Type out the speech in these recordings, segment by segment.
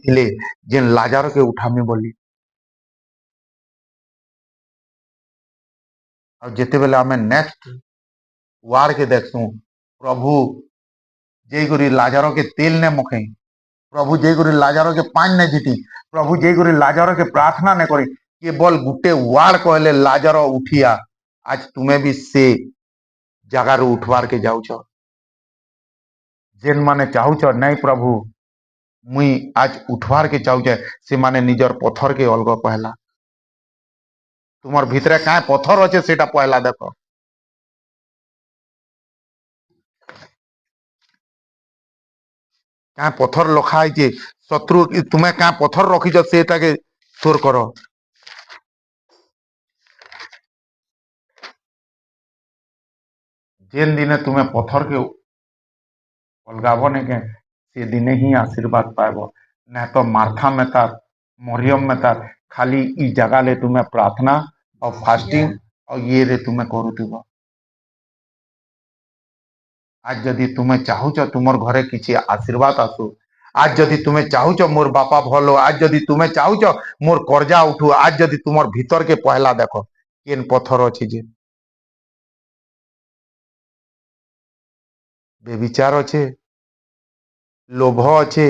ଥିଲେ ଯେନ୍ ଲାଜାର के उठामी बोली और जिते बेले आमे नेक्स्ट वार के देखसु प्रभु जेगुरी लाजारो के तेल ने मुखे प्रभु जेगुरी लाजारो के पान ने झिटी प्रभु जेगुरी लाजारो के प्रार्थना ने करी केवल गुटे वार कहले लाजारो उठिया आज तुम्हें भी से जगार उठवार के जाऊच जेन माने चाहूच नहीं प्रभु मुई आज उठवार के चाहूचे से माने निजर पथर के अलग कहला तुमर भितरे क्या पथर अच्छे सेटा पहला देख क्या पथर लखाई शत्रु तुम्हें क्या पथर रखीच सेटा के चोर कर जेन दिन तुम्हें पथर के अलगाव ने के से दिन ही आशीर्वाद पाएब न तो मार्था में तार मरियम में तार खाली ई जगह ले तुम्हें प्रार्थना और फास्टिंग और ये रे तुम्हें करुव आज जदि तुम्हें चाहूच तुमर घरे किसी आशीर्वाद आसू आज जदि तुम्हें चाहूच मोर बापा भलो आज जदि तुम्हें चाहूच मोर कर्जा उठू आज जदि तुमर भीतर के पहला देख केन पथर अच्छे जे बेविचार अच्छे लोभ अच्छे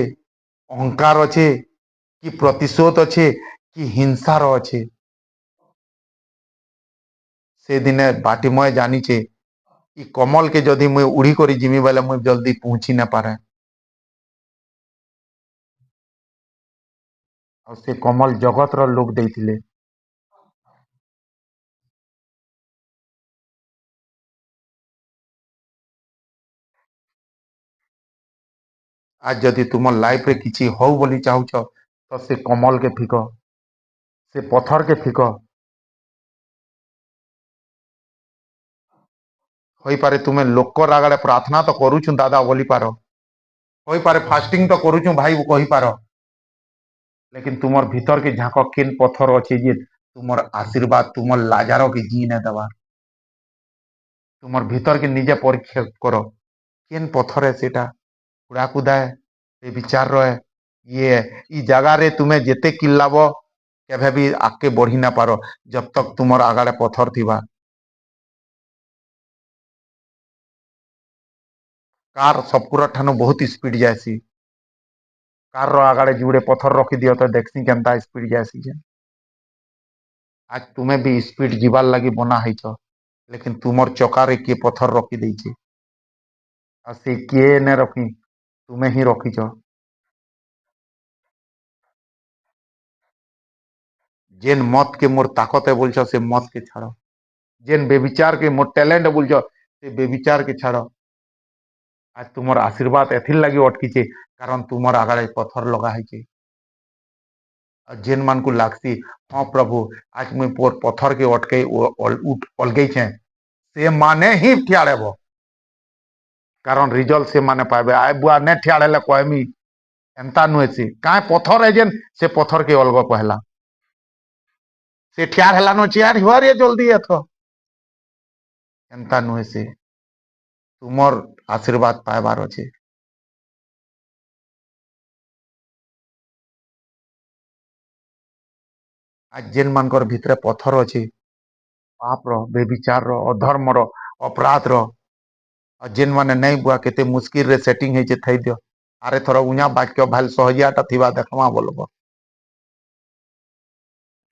अहंकार अच्छे कि प्रतिशोध अच्छे कि हिंसार अच्छे से दिने बाटी मय जानी चे ई कमल के जदि मुई उड़ी करी जिमी बेले मुई जल्दी पहुंची ना पारे और से कमल जगत रो लोग देथिले आज जदि तुम लाइफ रे किछि हो बोली चाहूच तो से कमल के फिक से पत्थर के फिक होई पारे तुम्हें लोकर आगड़े प्रार्थना तो करूछु दादा बोली पार होई पारे फास्टिंग तो करूछु भाई कही पार लेकिन तुमर भीतर के झाँक केन पत्थर अच्छे जे तुमर आशीर्वाद तुमर लाजारो के जी ने दवा तुमर भीतर के निजे परीक्षा करो केन पत्थर है सेटा उड़ा कुदाए ये विचार रहे ये ई जगह रे तुम्हें जेते किल्लाब केभे भी आगे बढ़ी ना पारो जब तक तुमर आगाड़े पत्थर थिबा कार सबकुरा ठानु बहुत स्पीड जाएसी कार रो आगाड़े जुड़े पत्थर रखी दियो तो देखसी केनता स्पीड जाएसी जे आज तुम्हें भी स्पीड जीवार लगी बना है लेकिन तुमर चकारे किए पत्थर रखी देछे आ से किए ने रखी तुम्हें ही रखीच जेन मत के मोर ताकत है बोलछ से मत के छाड़ जेन बेविचार के मोर टैलेंट बोलछ से बेविचार के छाड़ आज तुमर आशीर्वाद एथिर लगी अटकीचे कारण तुमर आगाड़े पत्थर लगा है जेन मान को लागसी हाँ प्रभु आज मुई पोर पत्थर के अटके अलगई छे से माने ही ठियाड़ेब कारण रिजल्ट से माने पाए आए बुआ ने ठियाड़ेले कहमी एंता नुहे से काए पत्थर है जेन से पत्थर के अलग पहला से ठियार हेलानो चियार हुआ रे जल्दी एथो एंता नुहे से तुमर आशीर्वाद पाएबार अच्छे आज जेन मानकर भितरे पत्थर अच्छे पाप रो बेविचार रो अधर्म रो अपराध रो और जेन माने नहीं बुआ केते मुश्किल रे सेटिंग है जे थई दियो अरे थोड़ा उ냐 वाक्य भाल सहजियाटा थिबा देखमा बोलबो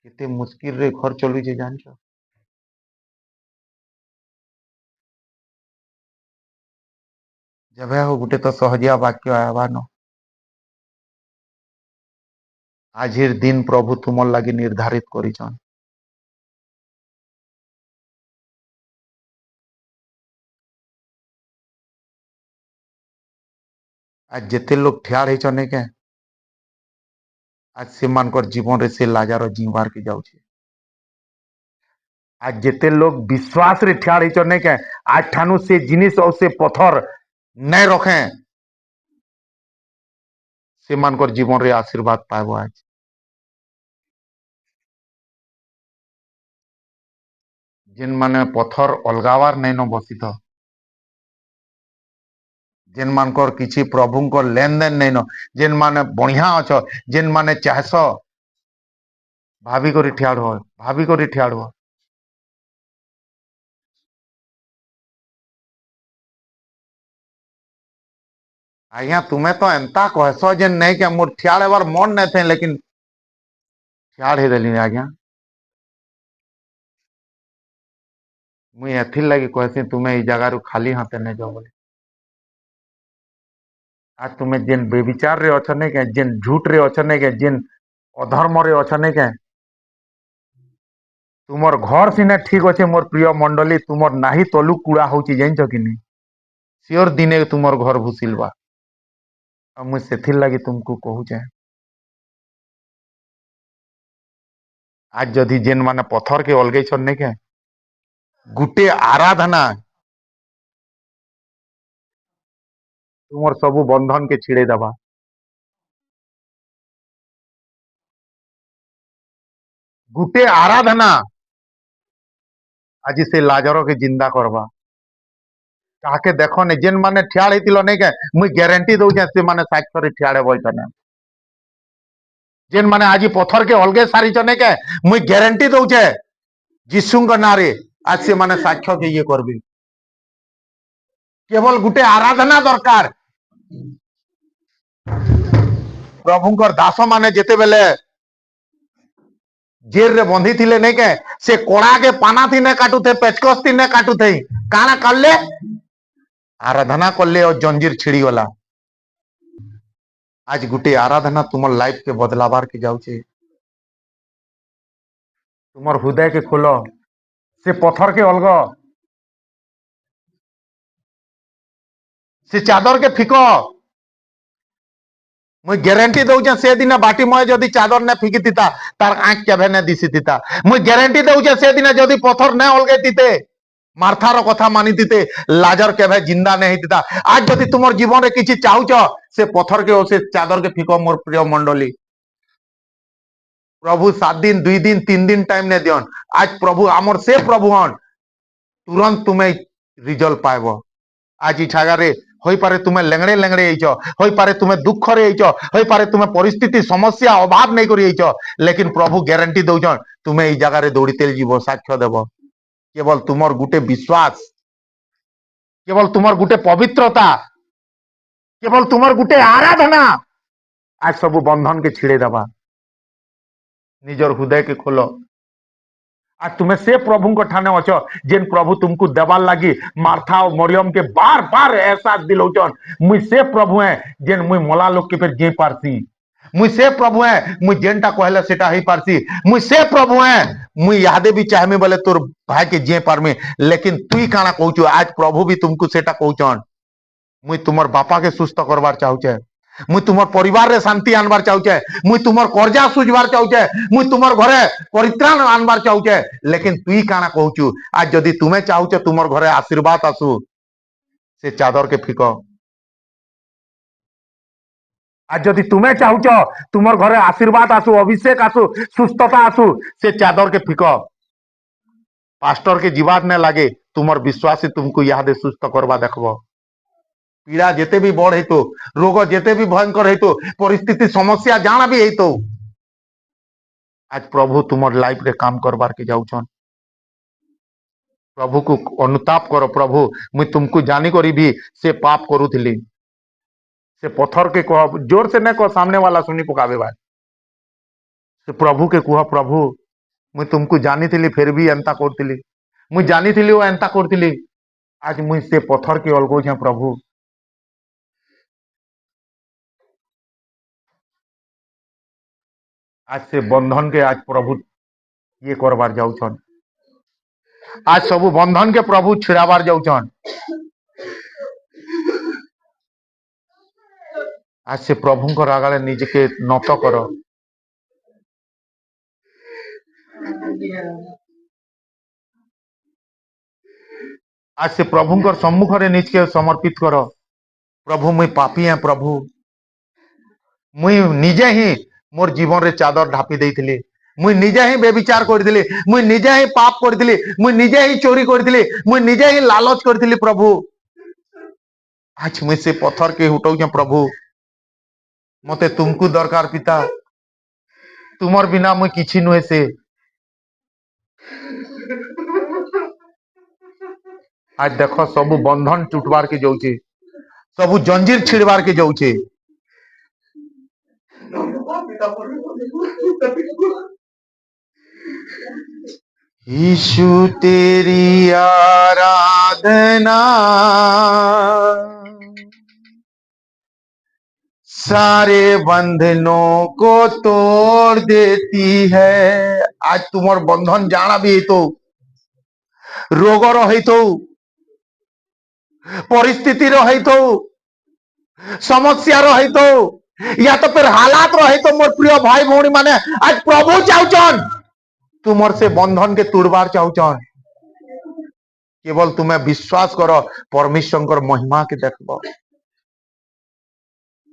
केते मुश्किल रे घर चलू जे जानछ जबे हो गुटे तो सहजिया वाक्य आवानो आजिर दिन प्रभु तुमर लगी निर्धारित करिछन आज जेते लोग ठियार है के आज से मानकर जीवन रे से लाजार जीवार के जाउछे आज जेते लोग विश्वास रे ठियार है के आज ठानु से जिनिस और से पत्थर नहीं रखे से मानकर जीवन रे आशीर्वाद पाएबो आज जेन माने पत्थर अलगावार नहीं न बसित जेन मानकर किछि प्रभुंकर लेन देन नहीं न जेन माने बढ़िया अछ जेन माने चाहस भाभी करी ठियाड़ हो भाभी करी ठियाड़ हो आज्ञा तुम्हें तो एंता कहस जेन नहीं के मोर ठियाड़ एबार मन नहीं थे लेकिन ठियाड़ ही देली आज्ञा मुई एथिर लगी कहसी तुम्हें ई जगह रु खाली हाथे नहीं जाओ बोले आज तुम्हें जेन बेविचार रे अछ नहीं के जेन झूठ रे अछ नहीं के जेन अधर्म रे अछ नहीं के तुमर घर सिने ठीक अच्छे मोर प्रिय मंडली तुमर नाही तलु कूड़ा होची जानछ कि नहीं सियोर दिने तुमर घर भूसिलवा अब मुझे सेथिर लगी तुमको कहूचे आज जदि जेन माने पत्थर के अलगे छन नहीं के गुटे आराधना तुमर सबु बंधन के छिड़े दबा गुटे आराधना आज से लाजर के जिंदा करबा ताके देखो ने जेन माने ठियाड़ हेतिलो नहीं के मुई गारंटी दउचे से माने साक्ष्य रे ठियाड़े बोलछने जेन माने आज पत्थर के अलगे सारी चने के मुई गारंटी दउचे जीसुंग नारे आज से माने साक्ष्य के ये करबी केवल गुटे आराधना दरकार प्रभुंकर दास माने जेते बेले जेल रे बंधी थिले नहीं के से कोड़ा के पाना थी ने काटू थे पेचकस थी ने काटू थे काना करले आराधना करले और जंजीर छिड़ी गला आज गुटे आराधना तुमर लाइफ के बदलावार के जाउचे तुमर हृदय के खोलो से पत्थर के अलग से चादर के फिको मुई गारंटी दउचे से दिन बाटी मय जदी चादर ने फिकी थिता तार आंख केभे ने दिसी थिता मुई गारंटी दउचे से दिन जदी पत्थर ने अलगे थिते मार्थार कथा मानी थिते लाजर केभे जिंदा नहीं थिता आज जदी तुमर जीवन रे किछि चाहुच से पत्थर के से चादर के फिको मोर प्रिय मंडली प्रभु 7 दिन 2 दिन 3 दिन टाइम ने दियन आज प्रभु आमर से प्रभु हन तुरंत तुम्हें रिजल्ट पाइबो आज ई छागारे होई पारे तुम्हें लेंगड़े लेंगड़े आइछ होई पारे तुम्हें दुख रे आइछ होई पारे तुम्हें परिस्थिति समस्या अभाव नहीं करी आइछ लेकिन प्रभु गारंटी दउछन तुम्हें ई जगह रे दौड़ीते जीवो साक्ष्य देबो केवल तुमर गुटे विश्वास केवल तुमर गुटे पवित्रता केवल तुमर गुटे आराधना आज सब बंधन के छिड़े दबा निजर हृदय के खोलो आज तुम्हें से प्रभु को ठाने अच जेन प्रभु तुमको देवार लगी मार्था और मरियम के बार बार एहसास दिलौचन मुई से प्रभु है जेन मुई मला लोग के फिर जे पारसी मुई से प्रभु है मुई जेनटा कहले सेटा ही पारसी मुई से प्रभु है मुई यादे भी चाहमी बोले तोर भाई के जे पारमी लेकिन तुई काना कहूचु आज प्रभु भी तुमको सेटा कहूचन मुई तुमर बापा के सुस्थ करवार चाहूचे मुई तुमर परिवार रे शांति आनबार चाहूचे मुई तुमर कर्जा सुझबार चाहूचे मुई तुमर घरे परित्राण आनबार चाहूचे लेकिन तुई काना कहूचु आज जदी तुमे चाहूचे तुमर घरे आशीर्वाद आसु से चादर के फिको आज जदी तुमे चाहूच तुमर घरे आशीर्वाद आसु अभिषेक आसु सुस्थता आसु से चादर के फिको पास्टर के जीवाद ने लागे तुमर विश्वासी तुमको यादे सुस्थ करवा देखबो पीड़ा जेते भी बड़ हेतु रोग जेते भी भयंकर हेतु परिस्थिति समस्या जाना भी हेतु आज प्रभु तुमर लाइफ रे काम करबार के जाउछन प्रभु को अनुताप करो प्रभु मुई तुमको जानी करी भी से पाप करूथिली से पत्थर के कह जोर से न कह सामने वाला सुनी पकावे भाई से प्रभु के कह प्रभु मुई तुमको जानी थी फिर भी एंता करथिली मुई जानी थी वो एंता करथिली आज मुई से पत्थर के अलगो छे प्रभु आज से बंधन के आज प्रभु ये करबार जाउछन आज सबु बंधन के प्रभु छिड़ाबार जाउछन आज से प्रभु को आगे निजे के नत करो आज से प्रभु को सम्मुख रे निज के समर्पित करो प्रभु मुई पापी है प्रभु मुई निजे ही मोर जीवन रे चादर ढापी देइथिली मुई निजे ही बेविचार करथिली मुई निजे ही पाप करथिली मुई निजे ही चोरी करथिली मुई निजे ही लालच करथिली प्रभु आज मुझे से पत्थर के उठाऊ प्रभु मते तुमको दरकार पिता तुमर बिना मुझे किछि नुहे से आज देखो सबु बंधन टूटबार के जाऊे सबु जंजीर छिड़बार के जाऊे यीशु तेरी आराधना सारे बंधनों को तोड़ देती है। आज तुम्हार बंधन जाना भी तो रोग रही तो परिस्थिति रही तो समस्या रही तो या तो फिर हालात रही तो मोर प्रिय भाई भौणी माने आज प्रभु चाहचन तुमर से बंधन के तोड़बार चाहचन केवल तुम्हें विश्वास करो परमेश्वर महिमा के देखब